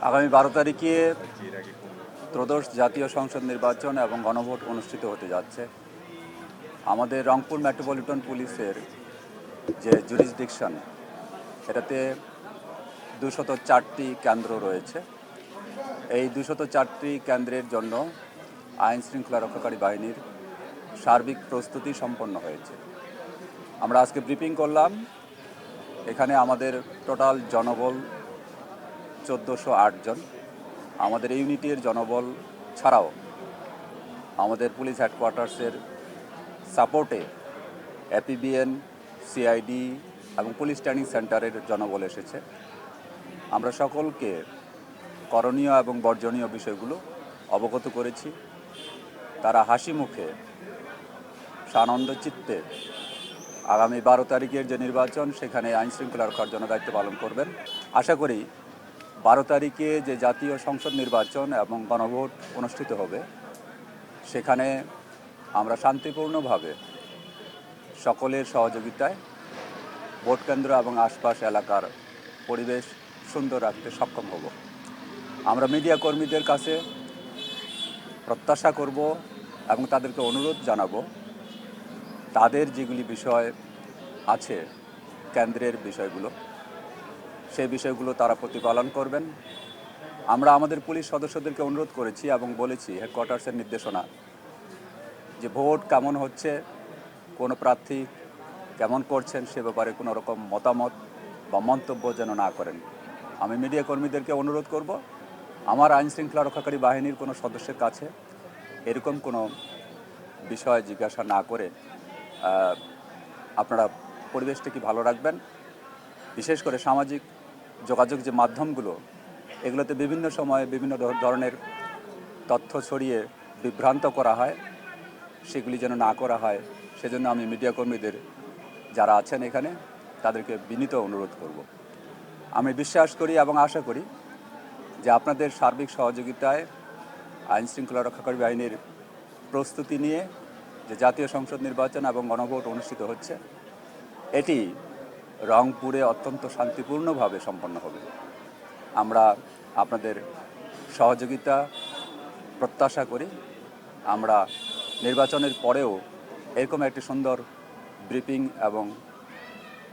আগামী 12 তারিখে ত্রয়োদশ জাতীয় সংসদ নির্বাচন এবং গণভোট অনুষ্ঠিত হতে যাচ্ছে। আমাদের রংপুর মেট্রোপলিটন পুলিশের যে জুরিসডিকশন, এটাতে 204টি কেন্দ্র রয়েছে। এই 204টি কেন্দ্রের জন্য আইন শৃঙ্খলা রক্ষাকারী বাহিনীর সার্বিক প্রস্তুতি সম্পন্ন হয়েছে। আমরা আজকে ব্রিফিং করলাম। এখানে আমাদের টোটাল জনবল 1408 জন। আমাদের ইউনিটের জনবল ছাড়াও আমাদের পুলিশ হেডকোয়ার্টার্সের সাপোর্টে এপিবিএন, সিআইডি এবং পুলিশ ট্রেনিং সেন্টারের জনবল এসেছে। আমরা সকলকে করণীয় এবং বর্জনীয় বিষয়গুলো অবগত করেছি। তারা হাসি মুখে সানন্দ চিত্তে আগামী 12 তারিখের যে নির্বাচন, সেখানে আইন শৃঙ্খলা রক্ষার জন্য দায়িত্ব পালন করবেন। আশা করি 12 তারিখে যে জাতীয় সংসদ নির্বাচন এবং গণভোট অনুষ্ঠিত হবে, সেখানে আমরা শান্তিপূর্ণভাবে সকলের সহযোগিতায় ভোট কেন্দ্র এবং আশপাশ এলাকার পরিবেশ সুন্দর রাখতে সক্ষম হব। আমরা মিডিয়া কর্মীদের কাছে প্রত্যাশা করব এবং তাদেরকে অনুরোধ জানাবো, তাদের যেগুলি বিষয় আছে, কেন্দ্রের বিষয়গুলো, সেই বিষয়গুলো তারা প্রতিপালন করবেন। আমরা আমাদের পুলিশ সদস্যদেরকে অনুরোধ করেছি এবং বলেছি হেডকোয়ার্টার্সের নির্দেশনা যে ভোট কেমন হচ্ছে, কোনো প্রার্থী কেমন করছেন সে ব্যাপারে কোনো রকম মতামত বা মন্তব্য যেন না করেন। আমি মিডিয়া কর্মীদেরকে অনুরোধ করব, আমার আইন শৃঙ্খলা রক্ষাকারী বাহিনীর কোনো সদস্যের কাছে এরকম কোনো বিষয় জিজ্ঞাসা না করে আপনারা পরিবেশটাকে ভালো রাখবেন। বিশেষ করে সামাজিক যোগাযোগ যে মাধ্যমগুলো, এগুলোতে বিভিন্ন সময়ে বিভিন্ন ধরনের তথ্য ছড়িয়ে বিভ্রান্ত করা হয়, সেগুলি যেন না করা হয়। সেজন্য আমি মিডিয়া কর্মীদের যারা আছেন এখানে, তাদেরকে বিনীত অনুরোধ করব। আমি বিশ্বাস করি এবং আশা করি যে আপনাদের সার্বিক সহযোগিতায় আইন শৃঙ্খলা রক্ষাকারী বাহিনীর প্রস্তুতি নিয়ে যে জাতীয় সংসদ নির্বাচন এবং গণভোট অনুষ্ঠিত হচ্ছে, এটি রংপুরে অত্যন্ত শান্তিপূর্ণভাবে সম্পন্ন হবে। আমরা আপনাদের সহযোগিতা প্রত্যাশা করি। আমরা নির্বাচনের পরেও এরকম একটি সুন্দর ব্রিফিং এবং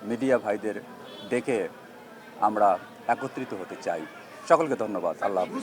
মিডিয়া ভাইদের ডেকে আমরা একত্রিত হতে চাই। সকলকে ধন্যবাদ। আল্লাহ হাফেজ।